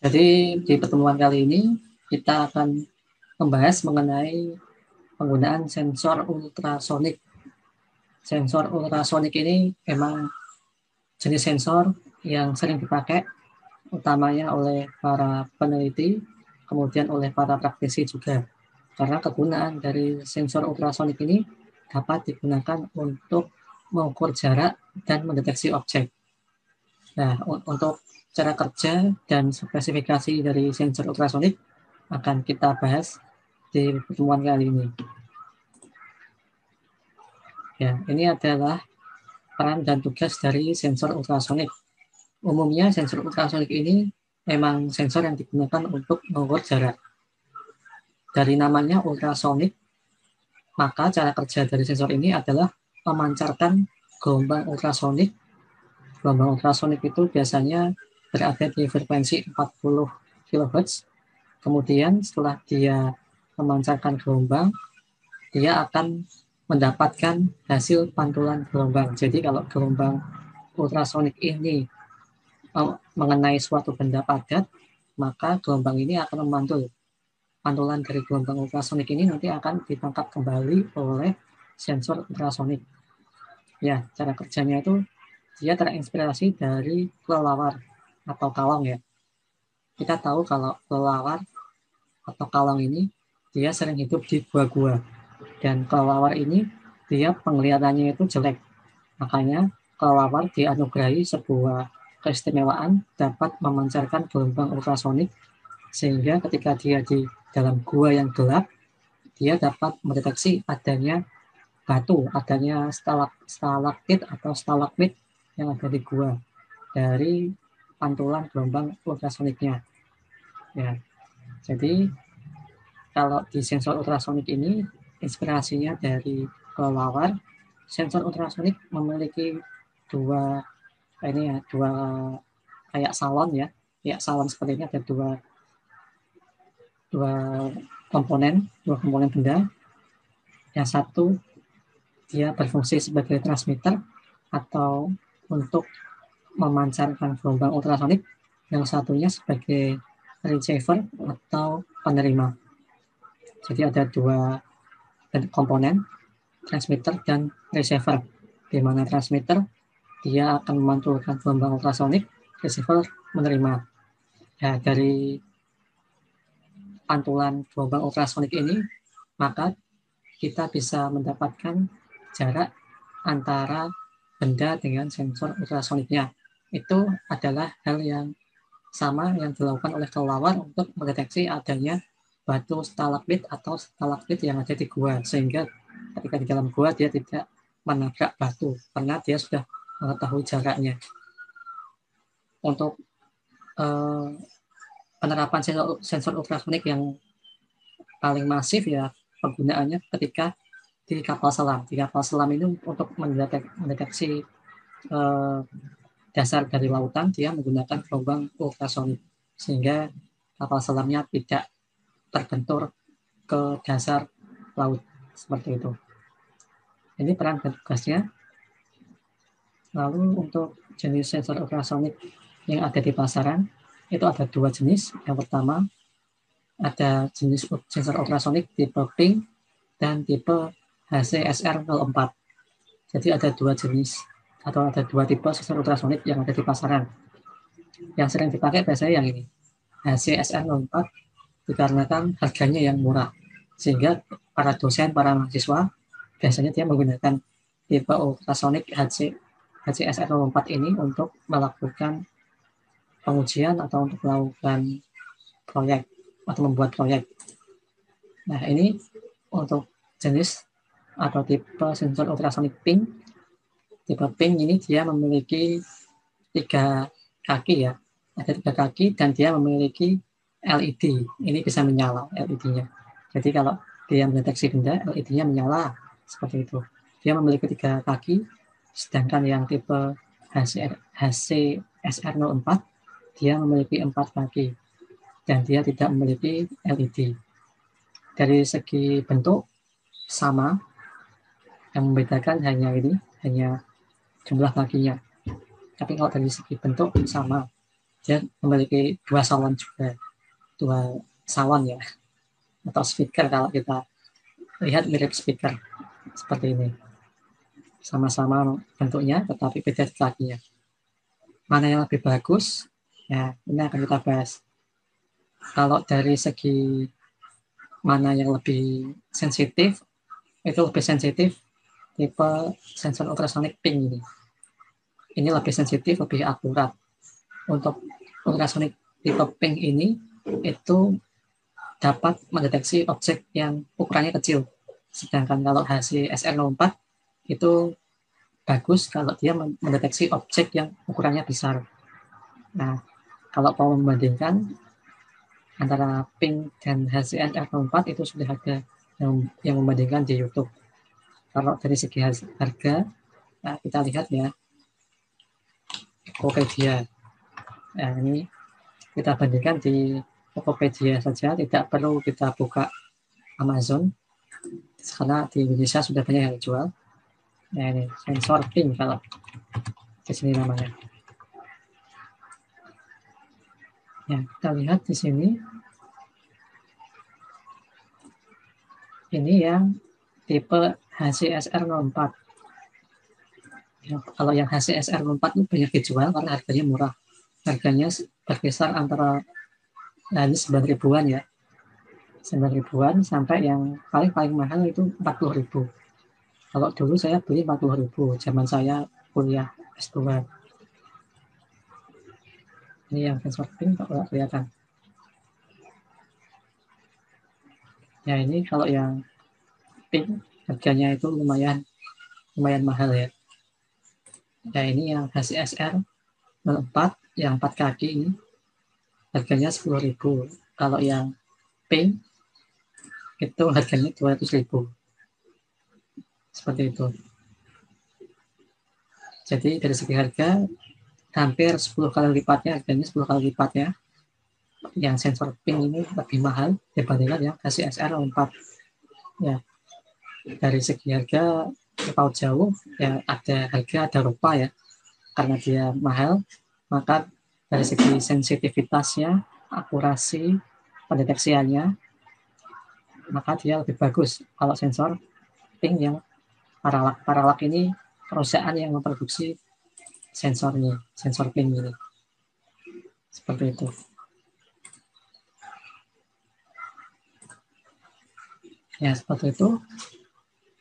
Jadi di pertemuan kali ini kita akan membahas mengenai penggunaan sensor ultrasonik. Sensor ultrasonik ini memang jenis sensor yang sering dipakai utamanya oleh para peneliti, kemudian oleh para praktisi juga. Karena kegunaan dari sensor ultrasonik ini dapat digunakan untuk mengukur jarak dan mendeteksi objek. Nah, untuk cara kerja dan spesifikasi dari sensor ultrasonik akan kita bahas di pertemuan kali ini. Ya, ini adalah peran dan tugas dari sensor ultrasonik. Umumnya sensor ultrasonik ini memang sensor yang digunakan untuk mengukur jarak. Dari namanya ultrasonik, maka cara kerja dari sensor ini adalah memancarkan gelombang ultrasonik. Gelombang ultrasonik itu biasanya berada di frekuensi 40 kHz. Kemudian setelah dia memancarkan gelombang, dia akan mendapatkan hasil pantulan gelombang. Jadi kalau gelombang ultrasonik ini mengenai suatu benda padat, maka gelombang ini akan memantul. Pantulan dari gelombang ultrasonik ini nanti akan ditangkap kembali oleh sensor ultrasonik. Ya, cara kerjanya itu dia terinspirasi dari kelelawar atau kalong ya. Kita tahu kalau kelelawar atau kalong ini dia sering hidup di gua-gua. Dan kelelawar ini dia penglihatannya itu jelek. Makanya kelelawar dianugerahi sebuah keistimewaan dapat memancarkan gelombang ultrasonik sehingga ketika dia di dalam gua yang gelap, dia dapat mendeteksi adanya batu, adanya stalaktit atau stalagmit yang ada di gua dari pantulan gelombang ultrasoniknya. Ya, jadi kalau di sensor ultrasonik ini inspirasinya dari kelelawar. Sensor ultrasonik memiliki dua kayak salon ya, salon seperti ini ada dua komponen benda. Yang satu dia berfungsi sebagai transmitter atau untuk memancarkan gelombang ultrasonik, yang satunya sebagai receiver atau penerima. Jadi ada dua komponen, transmitter dan receiver, di mana transmitter dia akan memantulkan gelombang ultrasonik, receiver menerima. Ya, dari pantulan gelombang ultrasonik ini, maka kita bisa mendapatkan jarak antara benda dengan sensor ultrasoniknya. Itu adalah hal yang sama yang dilakukan oleh kelelawar untuk mendeteksi adanya batu stalagmit atau stalaktit yang ada di gua, sehingga ketika di dalam gua dia tidak menabrak batu karena dia sudah mengetahui jaraknya. Untuk penerapan sensor ultrasonik yang paling masif ya penggunaannya ketika di kapal selam. Di kapal selam ini untuk mendeteksi dasar dari lautan, dia menggunakan gelombang ultrasonik sehingga kapal selamnya tidak terbentur ke dasar laut seperti itu. Ini peran dan tugasnya. Lalu untuk jenis sensor ultrasonik yang ada di pasaran itu ada dua jenis. Yang pertama ada jenis sensor ultrasonik tipe pink dan tipe HCSR04. Jadi ada dua jenis atau ada dua tipe sensor ultrasonik yang ada di pasaran. Yang sering dipakai biasanya yang ini, HCSR04, dikarenakan harganya yang murah. Sehingga para dosen, para mahasiswa biasanya dia menggunakan tipe ultrasonik HCSR04 ini untuk melakukan pengujian atau untuk melakukan proyek atau membuat proyek. Nah, ini untuk jenis atau tipe sensor ultrasonik pink. Tipe pink ini dia memiliki 3 kaki ya. Ada 3 kaki dan dia memiliki LED. Ini bisa menyala LED-nya. Jadi kalau dia mendeteksi benda, LED-nya menyala seperti itu. Dia memiliki 3 kaki, sedangkan yang tipe HCSR04 dia memiliki 4 kaki dan dia tidak memiliki LED. Dari segi bentuk sama, yang membedakan hanya jumlah kakinya. Tapi kalau dari segi bentuk sama. dia memiliki dua salon juga, dua salon ya, atau speaker kalau kita lihat mirip speaker seperti ini. Sama-sama bentuknya tetapi beda letaknya. Mana yang lebih bagus? Ya, ini akan kita bahas. Kalau dari segi mana yang lebih sensitif, itu lebih sensitif tipe sensor ultrasonic ping ini. Ini lebih sensitif, lebih akurat. Untuk ultrasonic tipe ping ini itu dapat mendeteksi objek yang ukurannya kecil. Sedangkan kalau HC-SR04 itu bagus kalau dia mendeteksi objek yang ukurannya besar. Nah, kalau mau membandingkan antara ping dan HC-SR04 itu sudah ada yang membandingkan di YouTube. Kalau dari segi harga, nah kita lihat ya, Tokopedia. Nah, ini kita bandingkan di Tokopedia saja, tidak perlu kita buka Amazon, karena di Indonesia sudah banyak yang jual. Nah, ini sensor ping kalau di sini namanya. Ya, kita lihat di sini. Ini yang tipe HC-SR04. Ya, kalau yang HC-SR04 itu banyak dijual karena harganya murah. Harganya berkisar antara ini 9 ribuan ya. 9 ribuan sampai yang paling mahal itu 40 ribu. Kalau dulu saya beli 40 ribu, zaman saya kuliah S2. Ini yang sensor ping kalau kelihatan. Ya ini kalau yang ping harganya itu lumayan mahal ya. Ya ini yang HC-SR 04 yang 4 kaki ini harganya 10 ribu. Kalau yang pink itu harganya 200 ribu. Seperti itu. Jadi dari segi harga hampir 10 kali lipatnya, harganya 10 kali lipatnya. Yang sensor pink ini lebih mahal dibandingkan yang HC-SR04. Ya, dari segi harga terpaut jauh, ya ada harga ada rupa ya. Karena dia mahal, maka dari segi sensitivitasnya, akurasi, pendeteksiannya, maka dia lebih bagus kalau sensor ping yang paralak. Paralak ini perusahaan yang memproduksi sensornya, sensor ping ini. Seperti itu. Ya, seperti itu.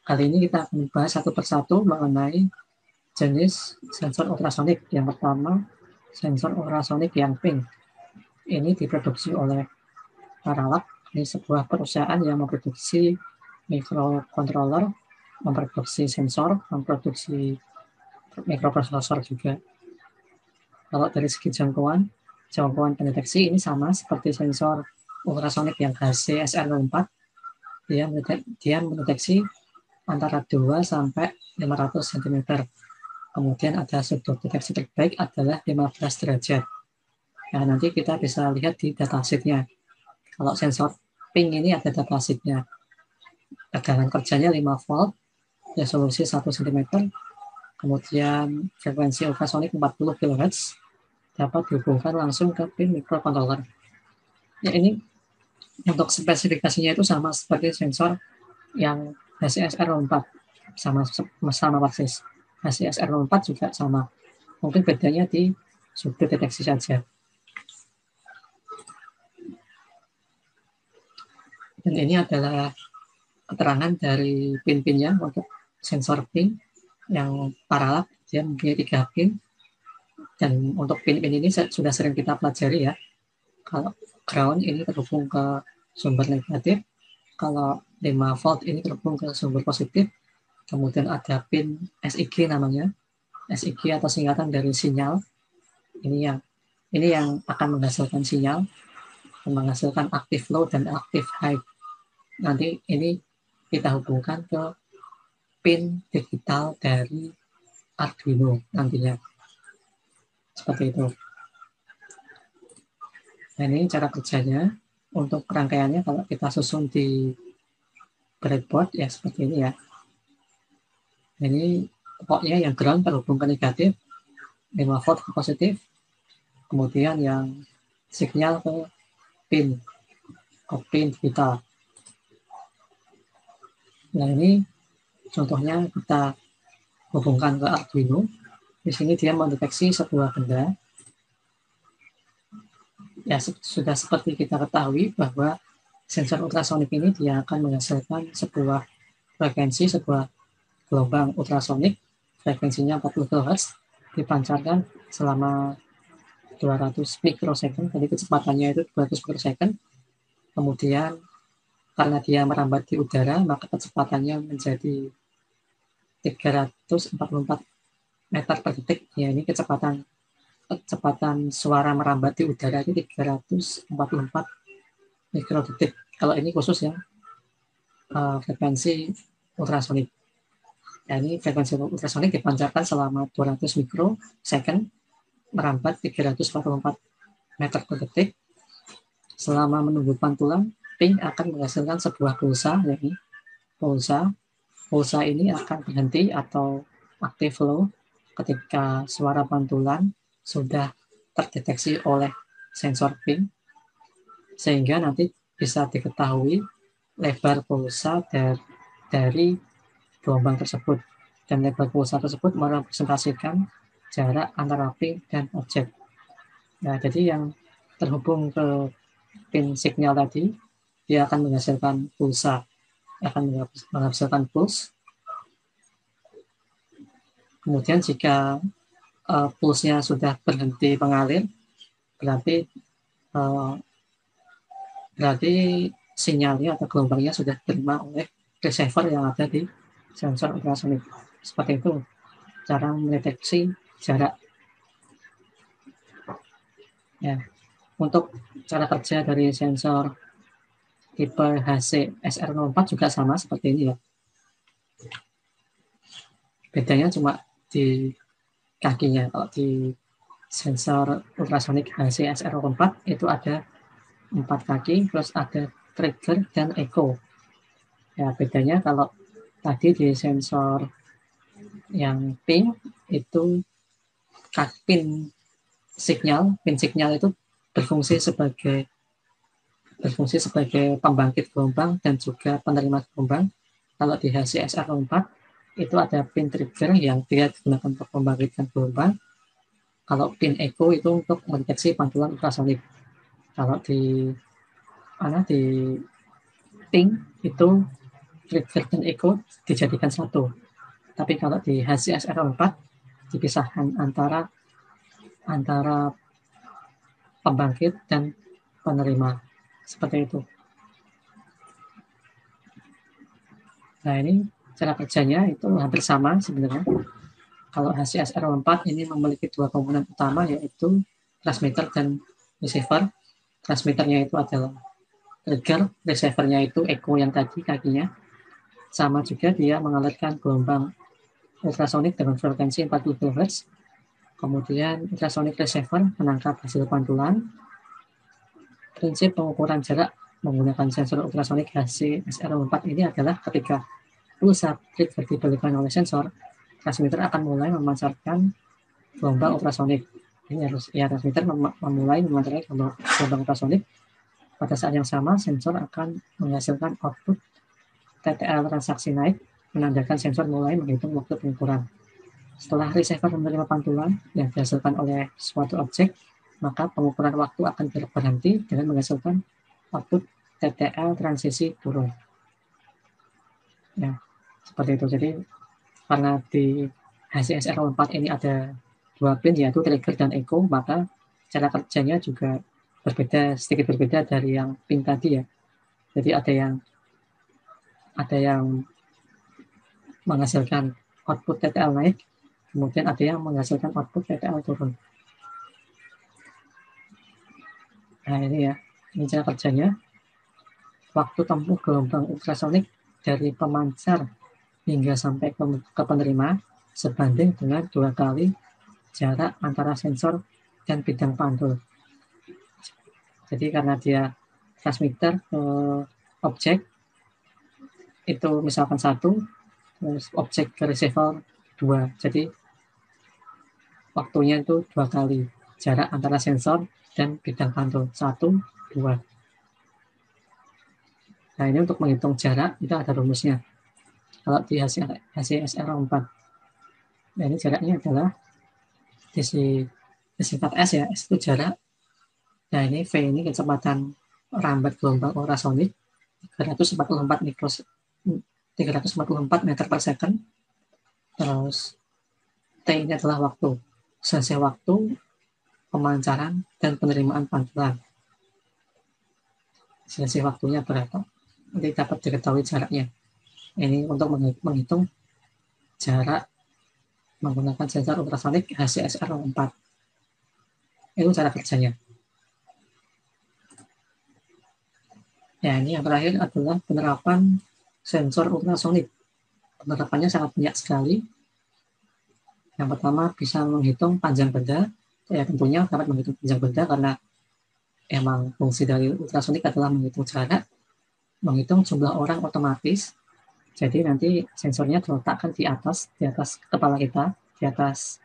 Kali ini kita akan membahas satu persatu mengenai jenis sensor ultrasonik. Yang pertama, sensor ultrasonik yang ping. Ini diproduksi oleh Paralak. Ini sebuah perusahaan yang memproduksi microcontroller, memproduksi sensor, memproduksi mikroprosesor juga. Kalau dari segi jangkauan pendeteksi ini sama seperti sensor ultrasonik yang HC-SR04. Dia mendeteksi antara 2 sampai 500 cm. Kemudian ada sudut deteksi terbaik adalah 15 derajat. Nah, nanti kita bisa lihat di datasheet-nya. Kalau sensor ping ini ada datasheet-nya. Tegangan kerjanya 5 volt, resolusi 1 cm, kemudian frekuensi ultrasonik 40 kHz, dapat dihubungkan langsung ke pin microcontroller. Ya, ini untuk spesifikasinya itu sama seperti sensor yang HC-SR04, sama persis. HC-SR04 juga sama. Mungkin bedanya di sudut deteksi saja. Dan ini adalah keterangan dari pin-pinnya untuk sensor pin yang paralak. Dia mempunyai 3 pin. Dan untuk pin-pin ini sudah sering kita pelajari ya. Kalau ground ini terhubung ke sumber negatif. Kalau 5 volt ini terhubung ke sumber positif. Kemudian ada pin SIG namanya. SIG atau singkatan dari sinyal. Ini yang akan menghasilkan sinyal, menghasilkan active low dan active high. Nanti ini kita hubungkan ke pin digital dari Arduino nantinya. Seperti itu. Nah, ini cara kerjanya. Untuk rangkaiannya kalau kita susun di breadboard ya seperti ini ya. Ini pokoknya yang ground terhubung ke negatif, 5 volt ke positif, kemudian yang sinyal ke pin digital. Nah, ini contohnya kita hubungkan ke Arduino. Di sini dia mendeteksi sebuah benda. Ya, sudah seperti kita ketahui bahwa sensor ultrasonik ini dia akan menghasilkan sebuah frekuensi, sebuah gelombang ultrasonik, frekuensinya 40 kHz, dipancarkan selama 200 mikrosecond, jadi kecepatannya itu 200 mikrosecond. Kemudian karena dia merambat di udara, maka kecepatannya menjadi 344 meter per detik. Ya, ini kecepatan suara merambat di udara itu 344 mikrodetik. Kalau ini khusus ya, frekuensi ultrasonik. Ya, ini frekuensi ultrasonik dipancarkan selama 200 mikrosecond, merambat 344 meter per detik. Selama menunggu pantulan, ping akan menghasilkan sebuah pulsa, yakni pulsa ini akan berhenti atau active flow ketika suara pantulan sudah terdeteksi oleh sensor ping, sehingga nanti bisa diketahui lebar pulsa dari gelombang tersebut, dan lebar pulsa tersebut merepresentasikan jarak antara ping dan objek. Nah, jadi yang terhubung ke pin signal tadi, dia akan menghasilkan pulsa, akan menghasilkan puls. Kemudian jika pulsnya sudah berhenti mengalir, berarti sinyalnya atau gelombangnya sudah diterima oleh receiver yang ada di sensor ultrasonik. Seperti itu cara mendeteksi jarak. Ya, untuk cara kerja dari sensor tipe HC-SR04 juga sama seperti ini ya. Bedanya cuma di kakinya. Kalau di sensor ultrasonik HC-SR04 itu ada 4 kaki, terus ada trigger dan echo. Ya, bedanya kalau tadi di sensor yang pin itu pin signal itu berfungsi sebagai pembangkit gelombang dan juga penerima gelombang. Kalau di HC-SR04 itu ada pin trigger yang dia digunakan untuk membangkitkan gelombang. Kalau pin echo itu untuk mendeteksi pantulan ultrasonik. Kalau di ping itu trigger dan echo dijadikan satu. Tapi kalau di HC-SR04 dipisahkan antara pembangkit dan penerima. Seperti itu. Nah, ini cara kerjanya itu hampir sama sebenarnya. Kalau HC-SR04 ini memiliki dua komponen utama, yaitu transmitter dan receiver. Transmitternya itu adalah trigger, receivernya itu echo yang tadi kakinya. Sama juga dia mengalirkan gelombang ultrasonik dengan frekuensi 40 kHz. Kemudian ultrasonic receiver menangkap hasil pantulan. Prinsip pengukuran jarak menggunakan sensor ultrasonik HC-SR04 ini adalah ketika pulsa trigger diberikan oleh sensor, transmitter akan mulai memancarkan gelombang ultrasonik. Ini harus transmitter memulai memancarkan gelombang ultrasonik. Pada saat yang sama, sensor akan menghasilkan output TTL transaksi naik, menandakan sensor mulai menghitung waktu pengukuran. Setelah receiver menerima pantulan yang dihasilkan oleh suatu objek, maka pengukuran waktu akan berhenti dengan menghasilkan output TTL transisi turun. Ya, seperti itu. Jadi karena di HC-SR04 ini ada dua pin, yaitu trigger dan echo, maka cara kerjanya juga sedikit berbeda dari yang pin tadi ya. Jadi ada yang menghasilkan output TTL naik, kemudian ada yang menghasilkan output TTL turun. Nah, ini ya, ini cara kerjanya. Waktu tempuh gelombang ultrasonik dari pemancar hingga sampai ke penerima sebanding dengan 2 kali jarak antara sensor dan bidang pantul. Jadi karena dia transmitter ke objek itu misalkan 1, terus objek ke receiver 2, jadi waktunya itu 2 kali jarak antara sensor dan bidang pantul 1, 2. Nah, ini untuk menghitung jarak itu ada rumusnya. Kalau di HCSR 4. Nah, ini jaraknya adalah disingkat S ya, S itu jarak. Nah, ini V ini kecepatan rambat gelombang ultrasonik 344 meter per second. Terus T ini adalah waktu, selesai waktu pemancaran dan penerimaan pantulan. Selesai waktunya berapa? Nanti dapat diketahui jaraknya. Ini untuk menghitung jarak menggunakan sensor ultrasonik HCSR 4. Itu cara kerjanya. Ya, ini yang terakhir adalah penerapan sensor ultrasonik. Penerapannya sangat banyak sekali. Yang pertama bisa menghitung panjang benda. Ya, tentunya dapat menghitung panjang benda karena emang fungsi dari ultrasonik adalah menghitung jarak, menghitung jumlah orang otomatis. Jadi nanti sensornya diletakkan di atas kepala kita, di atas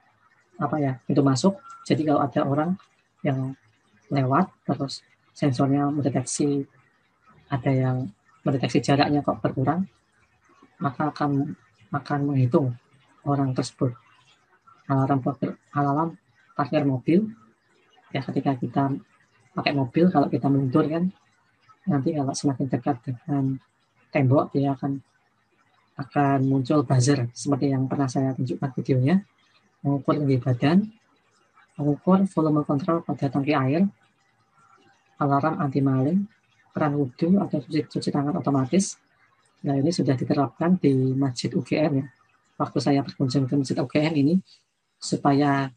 pintu masuk. Jadi kalau ada orang yang lewat, terus sensornya mendeteksi ada yang mendeteksi jaraknya kok berkurang, maka akan menghitung orang tersebut. Alarm parkir mobil, ya ketika kita pakai mobil, kalau kita mundur kan, nanti kalau semakin dekat dengan tembok dia akan muncul buzzer seperti yang pernah saya tunjukkan videonya, mengukur tinggi badan, mengukur volume kontrol pada tangki air, alarm anti maling, keran wudhu atau cuci tangan otomatis. Nah, ini sudah diterapkan di Masjid UGM ya. Waktu saya berkunjung ke Masjid UGM ini, supaya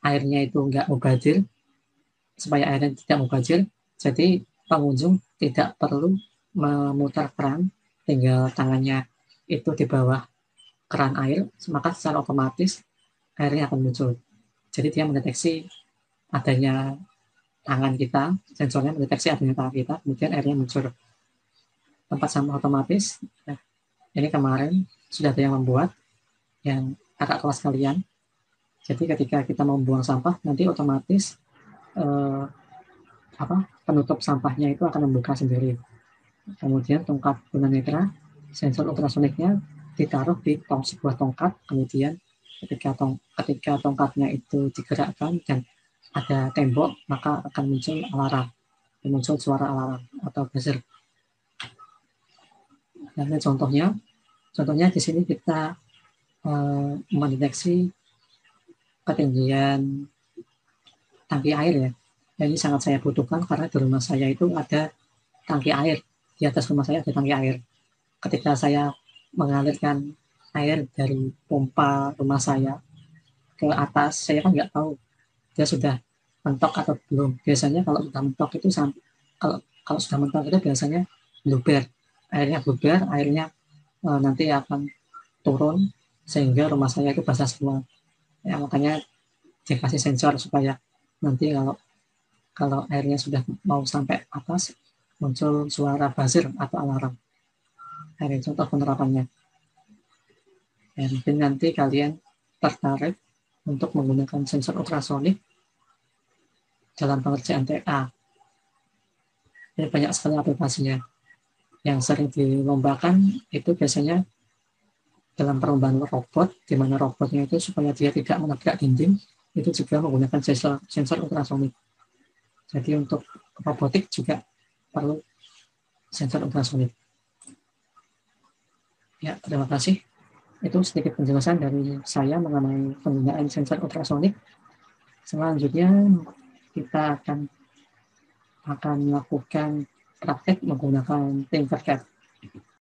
airnya itu nggak mubazir, jadi pengunjung tidak perlu memutar keran, tinggal tangannya itu di bawah keran air, maka secara otomatis airnya akan muncul. Jadi dia mendeteksi adanya tangan kita, sensornya mendeteksi adanya tangan kita, kemudian airnya muncul. Tempat sampah otomatis, ini kemarin sudah ada yang membuat, yang kakak kelas kalian. Jadi ketika kita membuang sampah, nanti otomatis penutup sampahnya itu akan membuka sendiri. Kemudian tongkat tunanetra, sensor ultrasoniknya ditaruh di sebuah tongkat, kemudian ketika tongkatnya itu digerakkan dan ada tembok, maka akan muncul alarm, muncul suara alarm atau buzzer. Dan contohnya di sini kita mendeteksi ketinggian tangki air ya. Ini sangat saya butuhkan karena di rumah saya itu ada tangki air. Di atas rumah saya ada tangki air. Ketika saya mengalirkan air dari pompa rumah saya ke atas, saya kan nggak tahu dia sudah mentok atau belum. Biasanya kalau sudah mentok itu kalau sudah mentok itu biasanya bluber. Airnya nanti akan turun sehingga rumah saya itu basah semua. Ya, makanya dikasih sensor supaya nanti kalau airnya sudah mau sampai atas, muncul suara buzzer atau alarm. Ini contoh penerapannya. Ya, mungkin nanti kalian tertarik untuk menggunakan sensor ultrasonik dalam pengerjaan TA. Ini banyak sekali aplikasinya. Yang sering dilombakan itu biasanya dalam perlombaan robot, di mana robotnya itu supaya dia tidak menabrak dinding, itu juga menggunakan sensor ultrasonik. Jadi untuk robotik juga perlu sensor ultrasonik. Ya, terima kasih. Itu sedikit penjelasan dari saya mengenai penggunaan sensor ultrasonik. Selanjutnya kita akan melakukan praktek menggunakan Tinkercad.